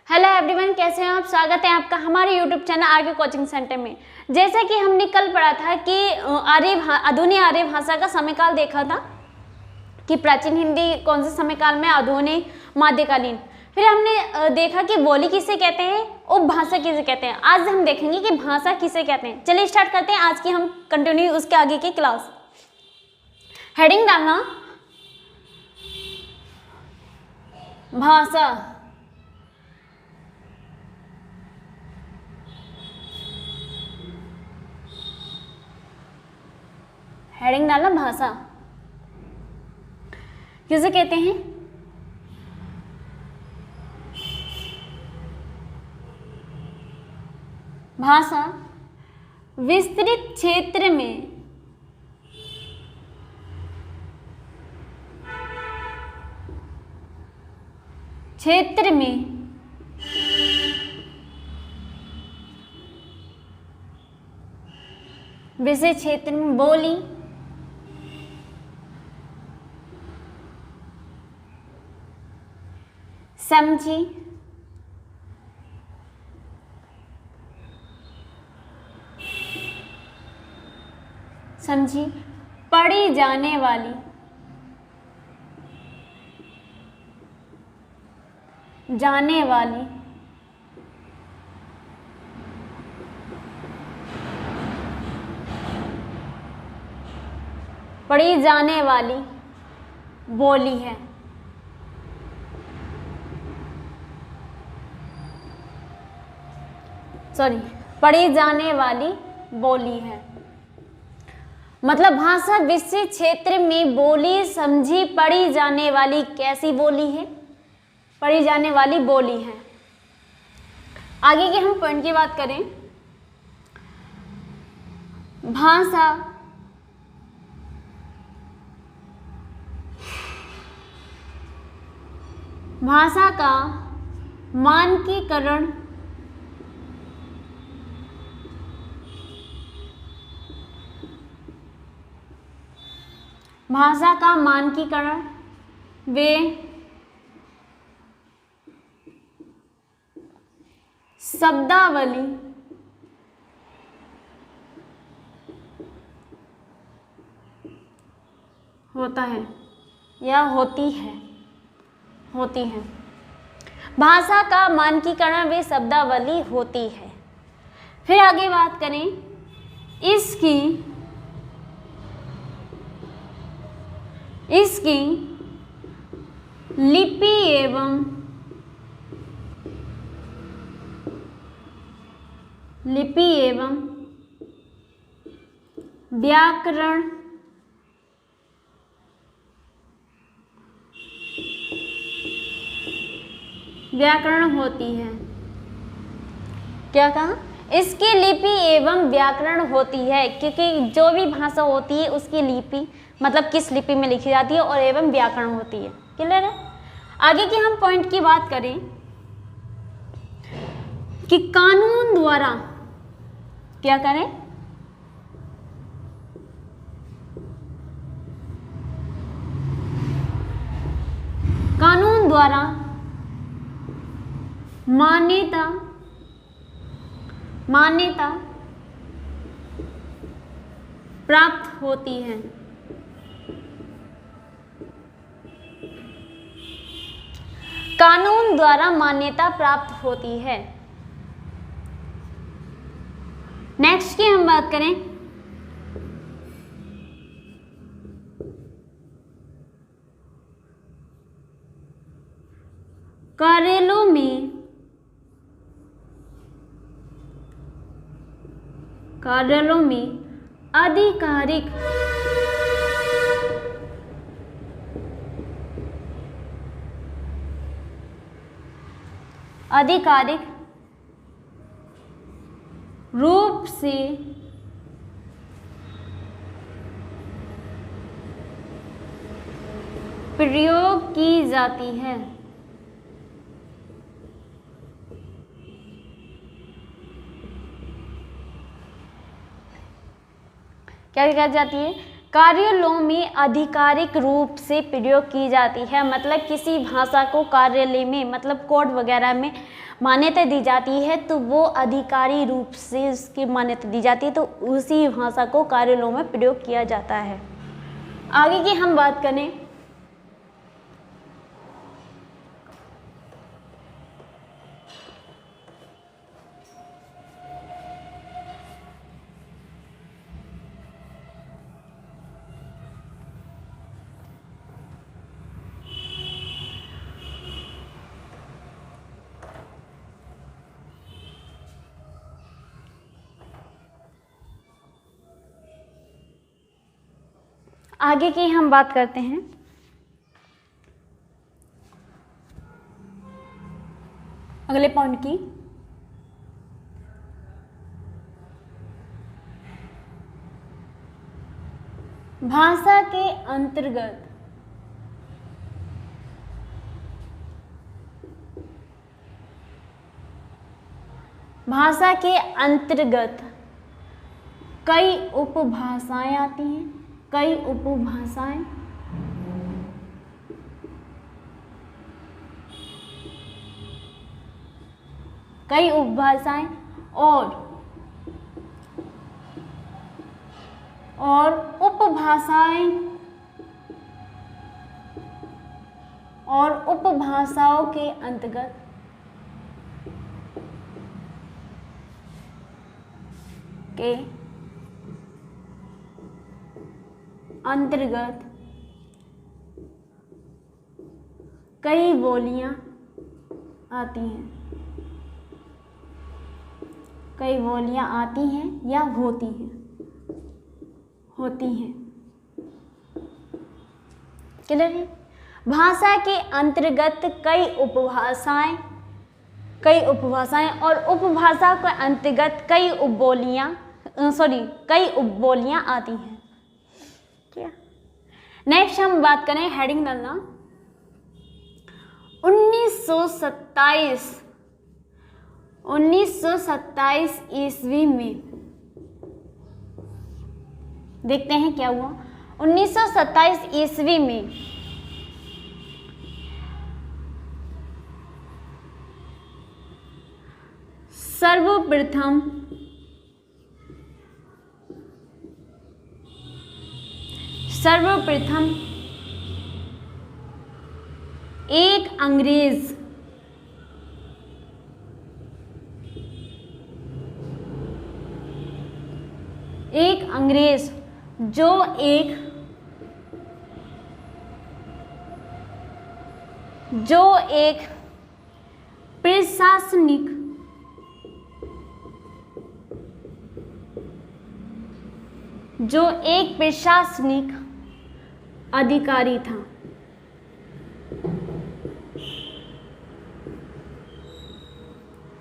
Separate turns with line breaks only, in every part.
Hello everyone, कैसे हैं आप। स्वागत है आपका हमारे यूट्यूब चैनल आर्य कोचिंग सेंटर में। जैसा कि हमने कल पढ़ा था कि आधुनिक आर्य भाषा का समयकाल देखा था कि प्राचीन हिंदी कौन से समयकाल में, आधुनिक, मध्यकालीन। फिर हमने देखा कि बोली किसे कहते हैं, उपभाषा किसे कहते हैं। आज हम देखेंगे कि भाषा किसे कहते हैं। चलिए स्टार्ट करते हैं आज की हम कंटिन्यू उसके आगे की क्लास। हेडिंग डालना, भाषा। हेडिंग डालना, भाषा किसे कहते हैं। भाषा विस्तृत क्षेत्र में विशेष क्षेत्र में बोली, समझी पढ़ी जाने वाली, पढ़ी जाने वाली बोली है। पढ़ी जाने वाली बोली है। मतलब भाषा विशेष क्षेत्र में बोली, समझी, पढ़ी जाने वाली कैसी बोली है, पढ़ी जाने वाली बोली है। आगे के हम पॉइंट की बात करें, भाषा का मानकीकरण वे शब्दावली होता है या होती है। भाषा का मानकीकरण वे शब्दावली होती है। फिर आगे बात करें, इसकी लिपि एवं व्याकरण होती है। क्या कहा? इसकी लिपि एवं व्याकरण होती है, क्योंकि जो भी भाषा होती है उसकी लिपि मतलब किस लिपि में लिखी जाती है और एवं व्याकरण होती है। क्लियर है? आगे की हम पॉइंट की बात करें कि कानून द्वारा क्या करें, कानून द्वारा मान्यता प्राप्त होती है। कानून द्वारा मान्यता प्राप्त होती है। नेक्स्ट की हम बात करें, कार्यालयों में आधिकारिक रूप से प्रयोग की जाती है। क्या कही जाती है? कार्यालयों में आधिकारिक रूप से प्रयोग की जाती है, मतलब किसी भाषा को कार्यालय में मतलब कोर्ट वगैरह में मान्यता दी जाती है तो वो आधिकारिक रूप से उसकी मान्यता दी जाती है, तो उसी भाषा को कार्यालयों में प्रयोग किया जाता है। आगे की हम बात करें, आगे की हम बात करते हैं। अगले पॉइंट की, भाषा के अंतर्गत कई उपभाषाएं आती हैं, कई उपभाषाएं और उपभाषाओं के अंतर्गत कई बोलियां आती हैं या होती हैं। क्लियर है? भाषा के अंतर्गत कई उपभाषाएं और उपभाषा के अंतर्गत कई उपबोलियां आती हैं। क्या नेक्स्ट हम बात करें, हेडिंग डालना 1927 ईस्वी में, देखते हैं क्या हुआ। 1927 ईस्वी में सर्वप्रथम एक अंग्रेज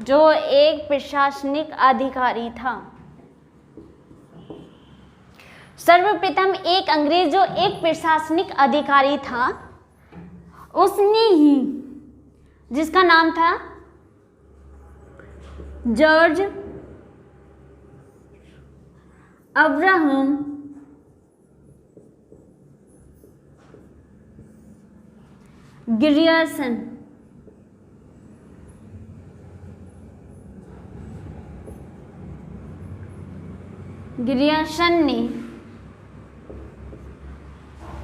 जो एक प्रशासनिक अधिकारी था। सर्वप्रथम एक अंग्रेज जो एक प्रशासनिक अधिकारी था, उसने ही, जिसका नाम था George Abraham Grierson,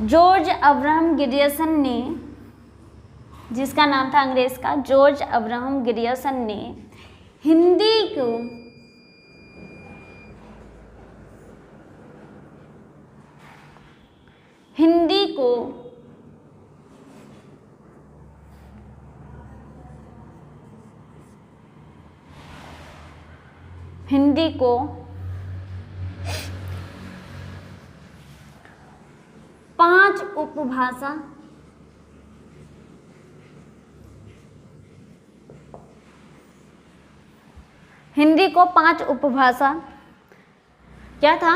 George Abraham Grierson ने, जिसका नाम था अंग्रेज का जॉर्ज अब्राहम ग्रियर्सन ने हिंदी को 5 उपभाषा क्या था।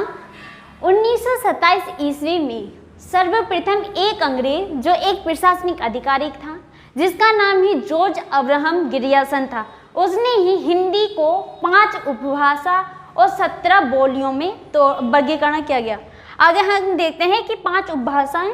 1927 ईस्वी में सर्वप्रथम एक अंग्रेज जो एक प्रशासनिक अधिकारी था, जिसका नाम ही जॉर्ज अब्राहम ग्रियर्सन था, उसने ही हिंदी को 5 उपभाषा और 17 बोलियों में तो वर्गीकरण किया गया। आगे हम देखते हैं कि 5 उपभाषाएं।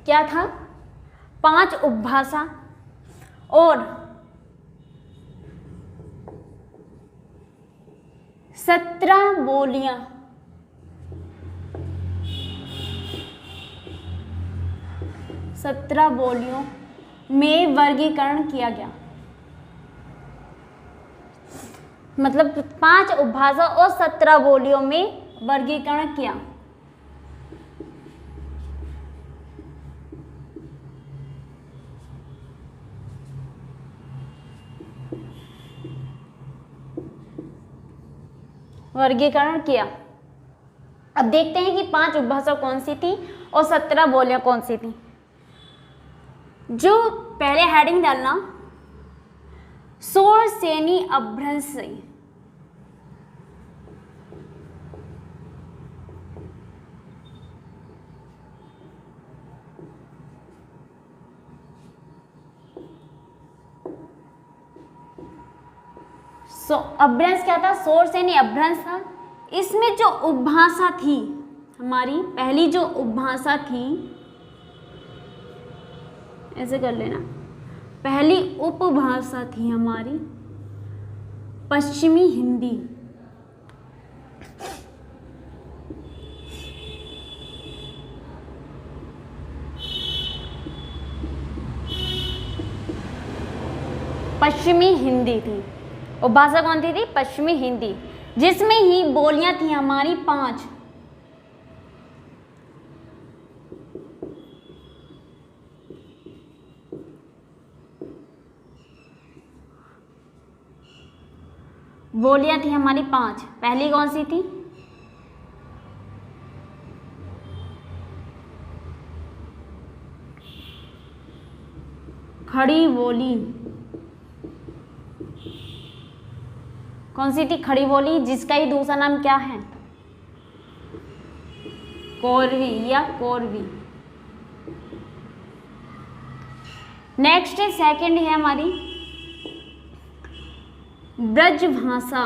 क्या था? 5 उपभाषा और 17 बोलियां। 17 बोलियों में वर्गीकरण किया गया। मतलब 5 उपभाषा और 17 बोलियों में वर्गीकरण किया। वर्गीकरण किया। अब देखते हैं कि 5 उपभाषा कौन सी थी और 17 बोलियां कौन सी थी। जो पहले हेडिंग डालना, शोर श्रेणी अपभ्रंश। अपभ्रंश क्या था? शोर श्रेणी अपभ्रंश था। इसमें जो उपभाषा थी हमारी, पहली जो उपभाषा थी, ऐसे कर लेना, पहली उपभाषा थी हमारी पश्चिमी हिंदी। पश्चिमी हिंदी थी। उपभाषा कौन सी थी? पश्चिमी हिंदी, जिसमें ही बोलियां थी हमारी 5। बोलियां थी हमारी 5। पहली कौन सी थी? खड़ी बोली। कौन सी थी? खड़ी बोली, जिसका ही दूसरा नाम क्या है? कोरवी या कोरवी। नेक्स्ट है, सेकंड है हमारी ब्रजभाषा।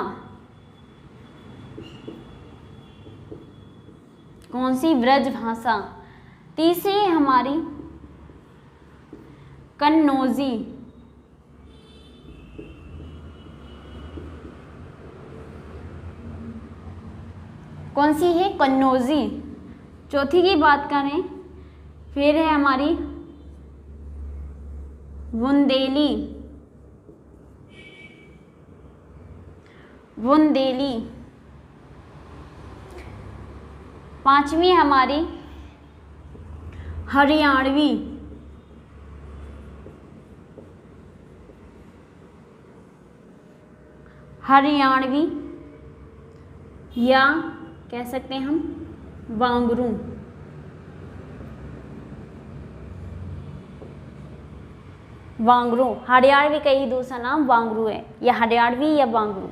कौन सी? ब्रजभाषा। तीसरी है हमारी कन्नौजी। कौन सी है? कन्नौजी। चौथी की बात करें फिर है हमारी बुंदेली। बुंदेली। पांचवी हमारी हरियाणवी। हरियाणवी या कह सकते हैं हम वांगरू। वांगरू, हरियाणवी का ही दूसरा नाम वांगरू है, या हरियाणवी या वांगरू।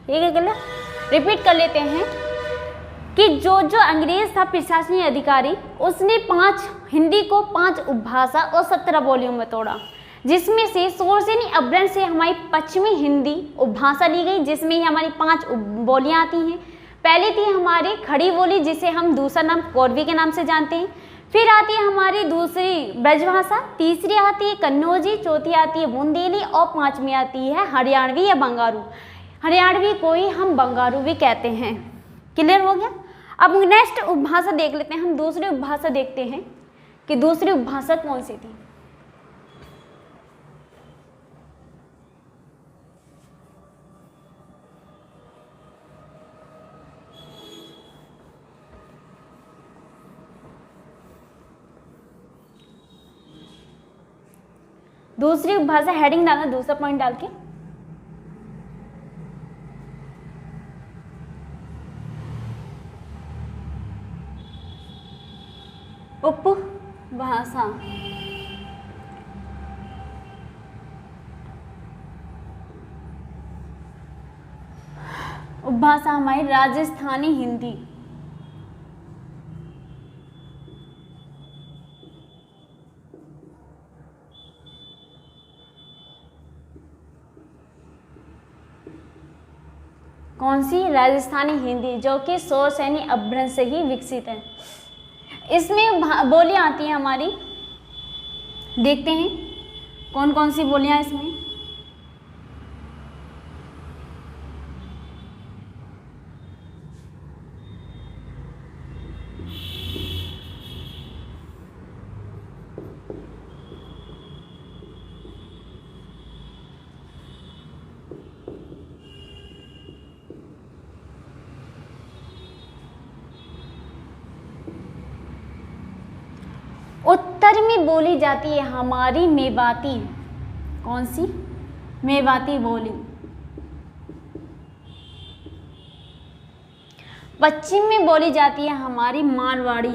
ठीक है, गलत? रिपीट कर लेते हैं कि जो अंग्रेज था प्रशासनिक अधिकारी, उसने 5 हिंदी को 5 उपभाषा और 17 बोलियों में तोड़ा, जिसमें से शोर श्रेणी अपभ्रंश से हमारी पश्चिमी हिंदी उपभाषा ली गई, जिसमें ही हमारी 5 बोलियां आती हैं। पहली थी हमारी खड़ी बोली, जिसे हम दूसरा नाम कोरवी के नाम से जानते हैं। फिर आती है हमारी दूसरी ब्रजभाषा, तीसरी आती है कन्नौजी, चौथी आती है बुंदेली और 5वीं आती है हरियाणवी या बंगारू। हरियाणवी को ही हम बंगारू भी कहते हैं। क्लियर हो गया? अब नेक्स्ट उपभाषा देख लेते हैं। हम दूसरी उपभाषा देखते हैं कि दूसरी उपभाषा कौन सी थी। दूसरी उपभाषा हेडिंग डालना, दूसरा पॉइंट डाल के। उपभाषा। उपभाषा हमारी राजस्थानी हिंदी। कौन सी? राजस्थानी हिंदी, जो कि सोर्स यानी अपभ्रंश से ही विकसित है। इसमें बोलियां आती हैं हमारी, देखते हैं कौन कौन सी बोलियां इसमें। उत्तर में बोली जाती है हमारी मेवाती। कौन सी? मेवाती बोली। पश्चिम में बोली जाती है हमारी मारवाड़ी।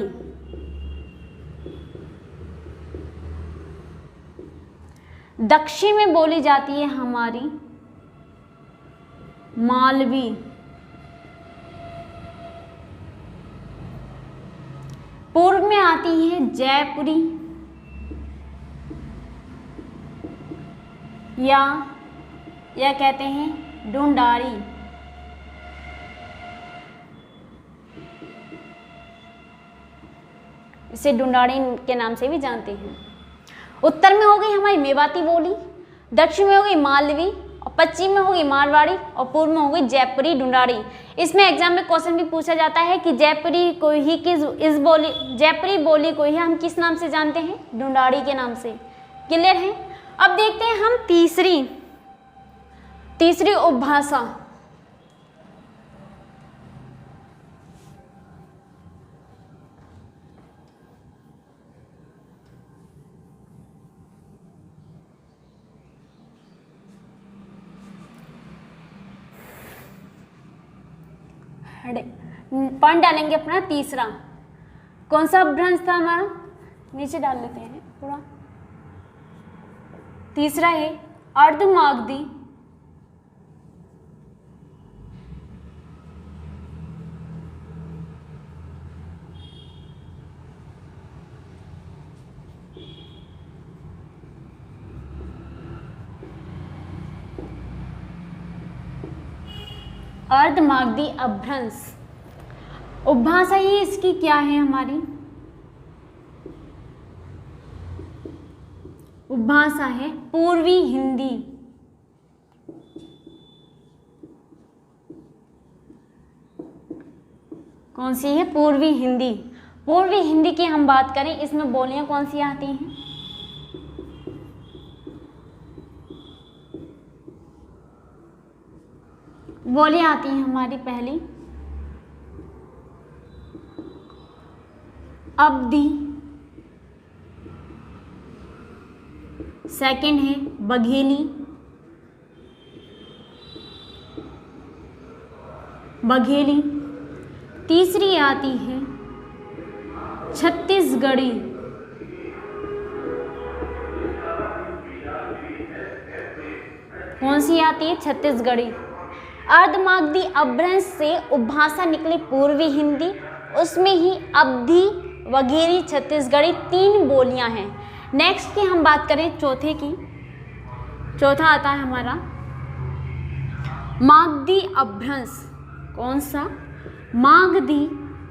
दक्षिण में बोली जाती है हमारी मालवी। पूर्व में आती है जयपुरी या कहते हैं ढूंढारी। इसे ढूंढारी के नाम से भी जानते हैं। उत्तर में हो गई हमारी मेवाती बोली, दक्षिण में हो गई मालवी, और पश्चिम में होगी मारवाड़ी, और पूर्व में हो गई जयपुरी ढूंढारी। इसमें एग्जाम में क्वेश्चन भी पूछा जाता है कि जयपुरी को ही जयपुरी बोली को ही हम किस नाम से जानते हैं? ढूंढारी के नाम से। क्लियर है? अब देखते हैं हम तीसरी उपभाषा। पॉइंट डालेंगे अपना तीसरा। कौन सा अपभ्रंश था हमारा? नीचे डाल लेते हैं थोड़ा। तीसरा है अर्धमागधी। अर्धमागधी अपभ्रंश। उपभाषा ही इसकी क्या है हमारी? उपभाषा है पूर्वी हिंदी। कौन सी है? पूर्वी हिंदी। पूर्वी हिंदी की हम बात करें, इसमें बोलियां कौन सी आती हैं? बोलियां आती हैं हमारी पहली अवधी, सेकंड है बघेली, तीसरी आती है छत्तीसगढ़ी, कौन सी आती है? छत्तीसगढ़ी। अर्धमागधी अपभ्रंश से उपभाषा निकली पूर्वी हिंदी, उसमें ही अवधी, वघेरी, छत्तीसगढ़ी 3 बोलियां हैं। नेक्स्ट की हम बात करें चौथे की। चौथा आता है हमारा मागधी अपभ्रंश। कौन सा? मागधी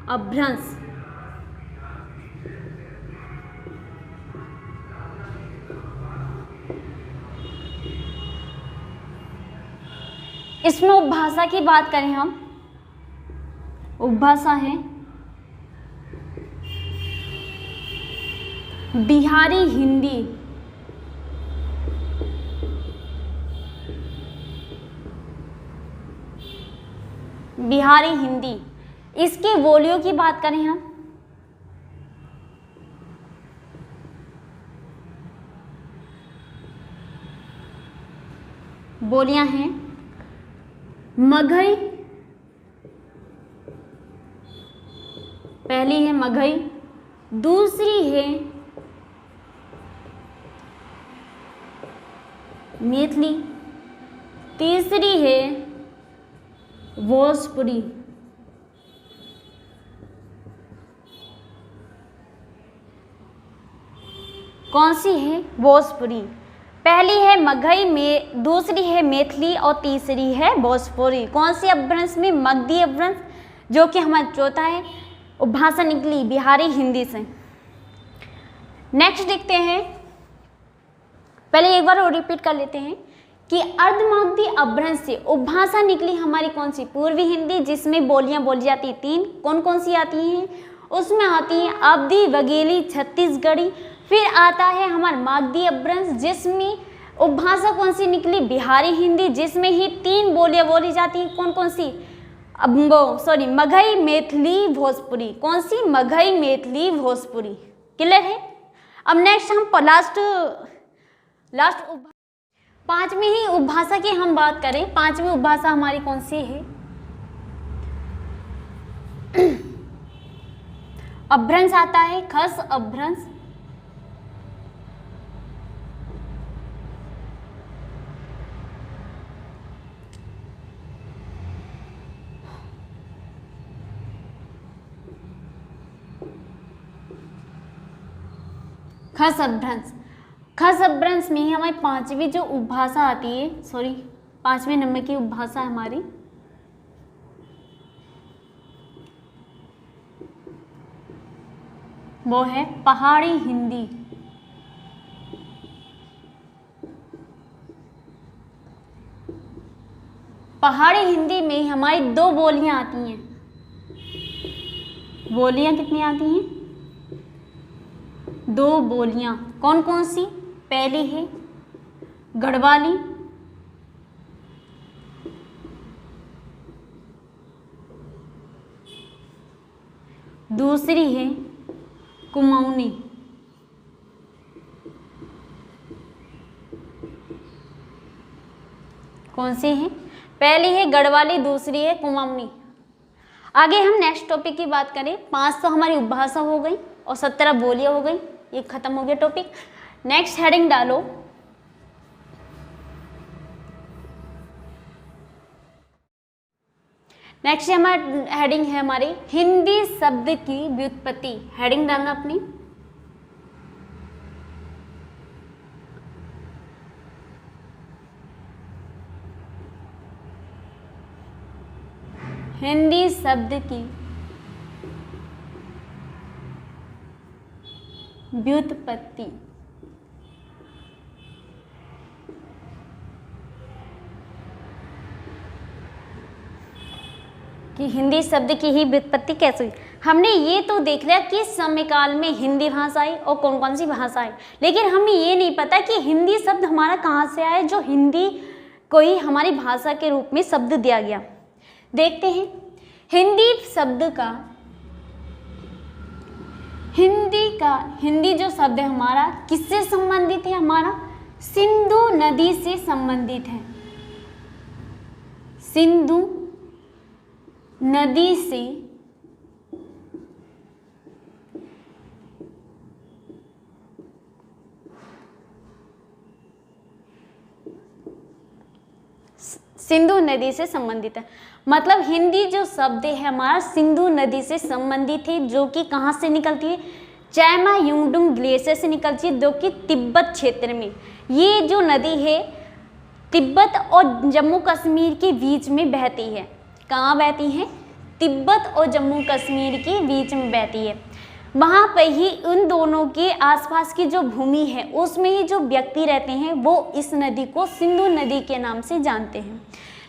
अपभ्रंश। इसमें उपभाषा की बात करें हम, उपभाषा है बिहारी हिंदी, बिहारी हिंदी। इसकी बोलियों की बात करें हम, बोलियां हैं मगही, पहली है मगही, दूसरी है मैथिली, तीसरी है भोजपुरी। कौन सी है? भोजपुरी। पहली है मगही में, दूसरी है मैथिली और तीसरी है भोजपुरी। कौन सी अपभ्रंश में? मगधी अपभ्रंश, जो कि हमारा चौथा है। उपभाषा निकली बिहारी हिंदी से। नेक्स्ट देखते हैं, पहले एक बार और रिपीट कर लेते हैं कि अर्धमागधी अपभ्रंश से उपभाषा निकली हमारी कौन सी? पूर्वी हिंदी, जिसमें बोलियां बोली जाती 3। कौन कौन सी आती हैं? उसमें आती हैं अवधी, बघेली, छत्तीसगढ़ी। फिर आता है हमारा मागधी अपभ्रंश, जिसमें उपभाषा कौन सी निकली? बिहारी हिंदी, जिसमें ही 3 बोलियां बोली जाती हैं। कौन कौन सी? मगही, मैथिली, भोजपुरी। कौन सी? मगही, मैथिली, भोजपुरी। क्लियर है? अब नेक्स्ट हम लास्ट 5वीं ही उपभाषा की हम बात करें। 5वीं उपभाषा हमारी कौन सी है? अपभ्रंश आता है खस अपभ्रंश। खस अपभ्रंश। खस अपभ्रंश में ही हमारी 5वीं जो उपभाषा आती है, 5वें नंबर की उपभाषा हमारी वो है पहाड़ी हिंदी। पहाड़ी हिंदी में हमारी 2 बोलियां आती हैं। बोलियां कितनी आती हैं? 2 बोलियां। कौन कौन सी? पहली है गढ़वाली, दूसरी है कुमाऊनी। कौन सी है? पहली है गढ़वाली, दूसरी है कुमाऊनी। आगे हम नेक्स्ट टॉपिक की बात करें। 5 तो हमारी उपभाषा हो गई और 17 बोलियां हो गई। ये खत्म हो गया टॉपिक। नेक्स्ट हेडिंग डालो। नेक्स्ट हमारा हेडिंग है हमारी हिंदी शब्द की व्युत्पत्ति। हेडिंग डालना अपनी। हिंदी शब्द की व्युत्पत्ति। कि हिंदी शब्द की ही व्युत्पत्ति कैसे हुई। हमने ये तो देख लिया कि समयकाल में हिंदी भाषा आई और कौन कौन सी भाषा आई, लेकिन हमें ये नहीं पता कि हिंदी शब्द हमारा कहाँ से आया, जो हिंदी को ही हमारी भाषा के रूप में शब्द दिया गया। देखते हैं हिंदी शब्द का, हिंदी जो शब्द है हमारा किससे संबंधित है? हमारा सिंधु नदी से संबंधित है। सिंधु नदी से संबंधित है। मतलब हिंदी जो शब्द है हमारा सिंधु नदी से संबंधित है, जो कि कहाँ से निकलती है? चैमा युंगडुंग ग्लेशियर से निकलती है, जो कि तिब्बत क्षेत्र में। ये जो नदी है तिब्बत और जम्मू कश्मीर के बीच में बहती है। कहाँ बहती है? तिब्बत और जम्मू कश्मीर के बीच में बहती है। वहाँ पर ही उन दोनों के आसपास की जो भूमि है उसमें ही जो व्यक्ति रहते हैं वो इस नदी को सिंधु नदी के नाम से जानते हैं।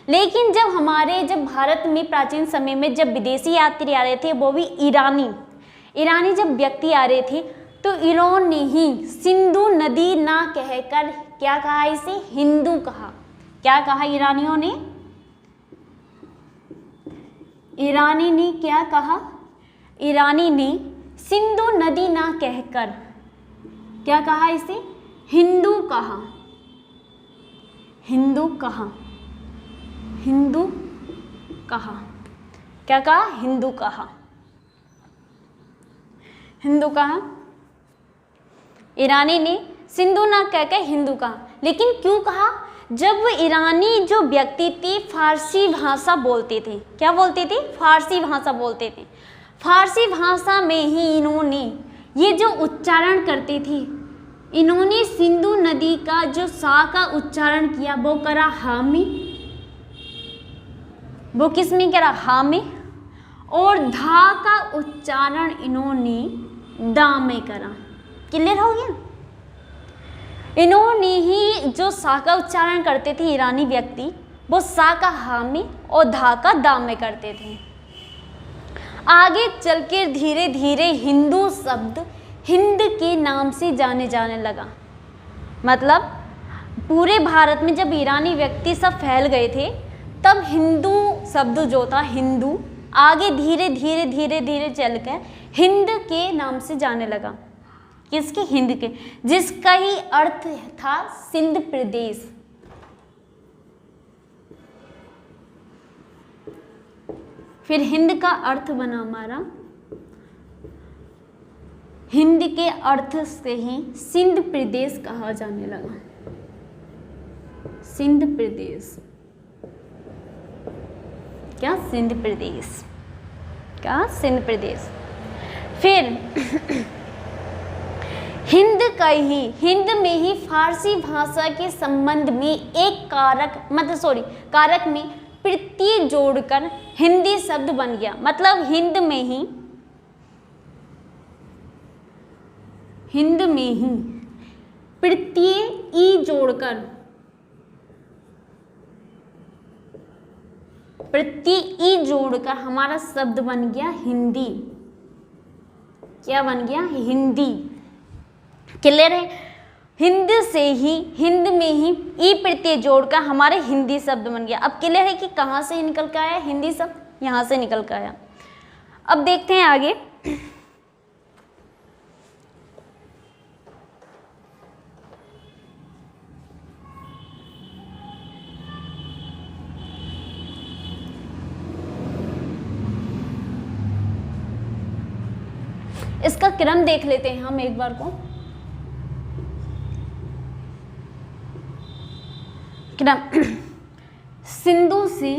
लेकिन जब भारत में प्राचीन समय में जब विदेशी यात्री आ रहे थे, वो भी ईरानी जब व्यक्ति आ रहे थे, तो इन्होंने ने ही सिंधु नदी ना कहकर क्या कहा? इसे हिंदू कहा। क्या कहा ईरानियों ने? ईरानी ने क्या कहा? ईरानी ने सिंधु नदी ना कहकर क्या कहा? इसे हिंदू कहा। हिंदू कहा। हिंदू कहा। क्या कहा? हिंदू कहा। हिंदू कहा। ईरानी ने सिंधु ना कहकर हिंदू कहा। लेकिन क्यों कहा? जब वो ईरानी जो व्यक्ति थी फारसी भाषा बोलते थे। क्या बोलते थे? फारसी भाषा बोलते थे। फारसी भाषा में ही इन्होंने ये जो उच्चारण करते थे, इन्होंने सिंधु नदी का जो सा का उच्चारण किया वो करा हा में, वो किस में करा? हा में। और धा का उच्चारण इन्होंने दा में करा। क्लियर हो गया? इन्होंने ही जो सा का उच्चारण करते थे ईरानी व्यक्ति, वो सा का हा में और धा का दा में करते थे। आगे चल के धीरे धीरे हिंदू शब्द हिंद के नाम से जाने लगा। मतलब पूरे भारत में जब ईरानी व्यक्ति सब फैल गए थे, तब हिंदू शब्द जो था हिंदू आगे धीरे धीरे चल कर हिंद के नाम से जाने लगा। किसके? हिंद के, जिसका ही अर्थ था सिंध प्रदेश। फिर हिंद का अर्थ बना हमारा, हिंद के अर्थ से ही सिंध प्रदेश कहा जाने लगा। सिंध प्रदेश, क्या? सिंध प्रदेश, क्या? सिंध प्रदेश। फिर हिंद का ही, हिंद में ही फारसी भाषा के संबंध में एक कारक में प्रत्यय जोड़कर हिंदी शब्द बन गया। मतलब हिंद में ही प्रत्यय ई जोड़कर, हमारा शब्द बन गया हिंदी। क्या बन गया? हिंदी। क्लियर है? हिंद से ही, हिंद में ही ई प्रत्यय जोड़कर हमारे हिंदी शब्द बन गया। अब क्लियर है कि कहाँ से निकल कर आया हिंदी शब्द? यहाँ से निकल कर आया। अब देखते हैं आगे। इसका क्रम देख लेते हैं हम एक बार को। क्रम सिंधु से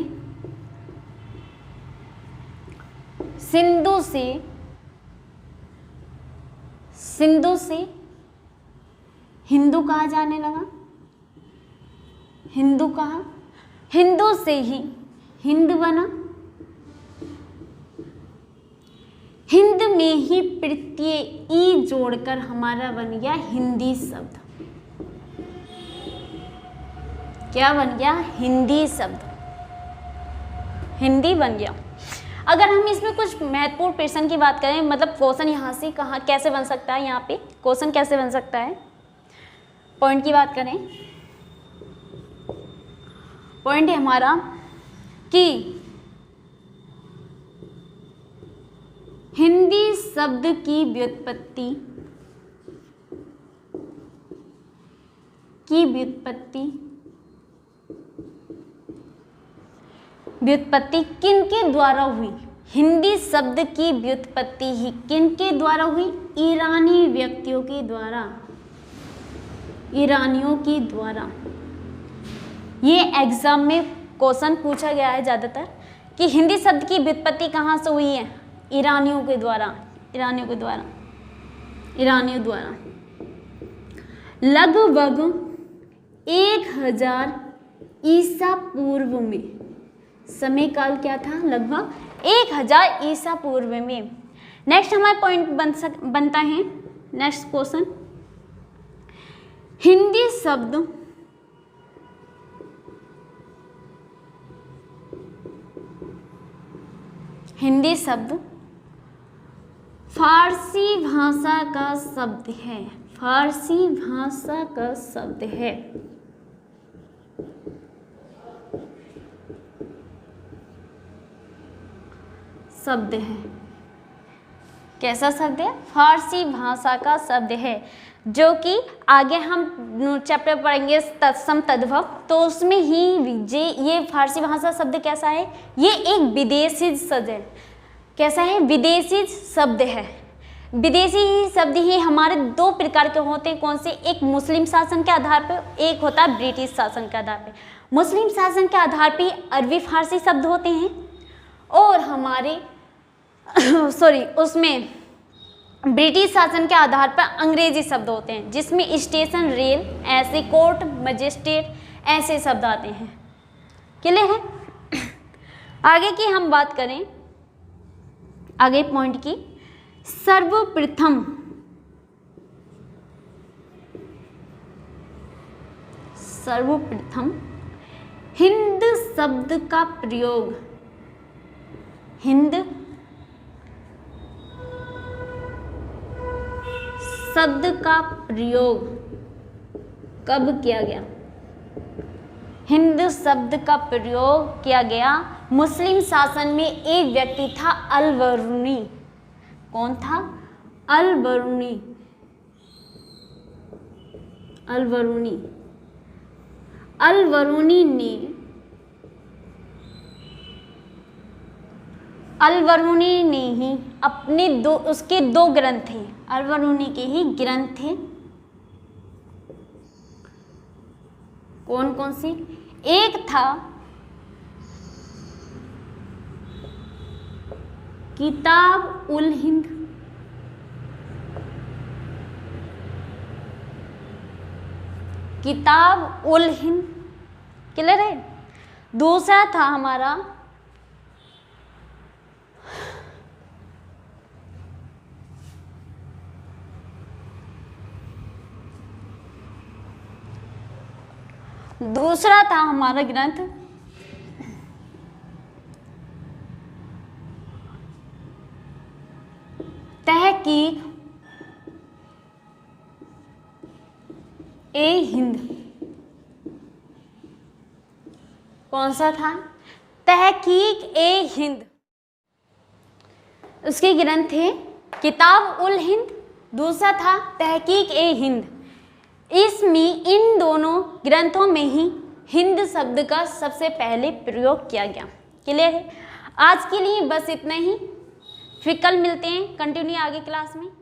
हिंदू कहा जाने लगा। हिंदू कहा, हिंदू से ही हिंद बना। हिंद में ही प्रत्यय ई जोड़कर हमारा बन गया हिंदी शब्द। क्या बन गया? हिंदी शब्द, हिंदी बन गया। अगर हम इसमें कुछ महत्वपूर्ण प्रश्न की बात करें, मतलब क्वेश्चन यहाँ से कहाँ कैसे बन सकता है, यहाँ पे क्वेश्चन कैसे बन सकता है, पॉइंट की बात करें, पॉइंट है हमारा कि हिंदी शब्द की व्युत्पत्ति किनके द्वारा हुई? हिंदी शब्द की व्युत्पत्ति ही किनके द्वारा हुई? ईरानी व्यक्तियों के द्वारा, ईरानियों के द्वारा। ये एग्जाम में क्वेश्चन पूछा गया है ज़्यादातर कि हिंदी शब्द की व्युत्पत्ति कहाँ से हुई है? ईरानियों के द्वारा, ईरानियों द्वारा। लगभग 1000 ईसा पूर्व में, समय काल क्या था? लगभग 1000 ईसा पूर्व में। नेक्स्ट हमारा पॉइंट बनता है, नेक्स्ट क्वेश्चन, हिंदी शब्द फारसी भाषा का शब्द है। फारसी भाषा का शब्द है। कैसा शब्द है? फारसी भाषा का शब्द है, जो कि आगे हम चैप्टर पढ़ेंगे तत्सम तद्भव, तो उसमें ही ये फारसी भाषा शब्द कैसा है? ये एक विदेशी शब्द है। कैसा है? विदेशी शब्द है, विदेशी शब्द ही हमारे दो प्रकार के होते हैं, कौन से? एक मुस्लिम शासन के आधार पर, एक होता है ब्रिटिश शासन के आधार पर। मुस्लिम शासन के आधार पर अरबी फारसी शब्द होते हैं और हमारे उसमें ब्रिटिश शासन के आधार पर अंग्रेजी शब्द होते हैं, जिसमें स्टेशन, रेल, ऐसे कोर्ट, मजिस्ट्रेट ऐसे शब्द आते हैं। क्लियर है? आगे की हम बात करें, आगे पॉइंट की, सर्वप्रथम हिंद शब्द का प्रयोग, हिंद शब्द का प्रयोग कब किया गया? हिंद शब्द का प्रयोग किया गया मुस्लिम शासन में एक व्यक्ति था अल-बरूनी। कौन था? अल-बरूनी। अल-बरूनी ने ही अपने उसके दो ग्रंथ थे, अल-बरूनी के ही ग्रंथ थे। कौन कौन सी? एक था किताब उल हिंद, किताब उल हिंद। क्लियर है? दूसरा था हमारा ग्रंथ तहकीक ए हिंद। कौन सा था? तहकीक ए हिंद। उसके ग्रंथ थे किताब उल हिंद, दूसरा था तहकीक ए हिंद। इसमें इन दोनों ग्रंथों में ही हिंद शब्द का सबसे पहले प्रयोग किया गया। क्लियर है? आज के लिए बस इतना ही, फिर कल मिलते हैं, कंटिन्यू आगे क्लास में।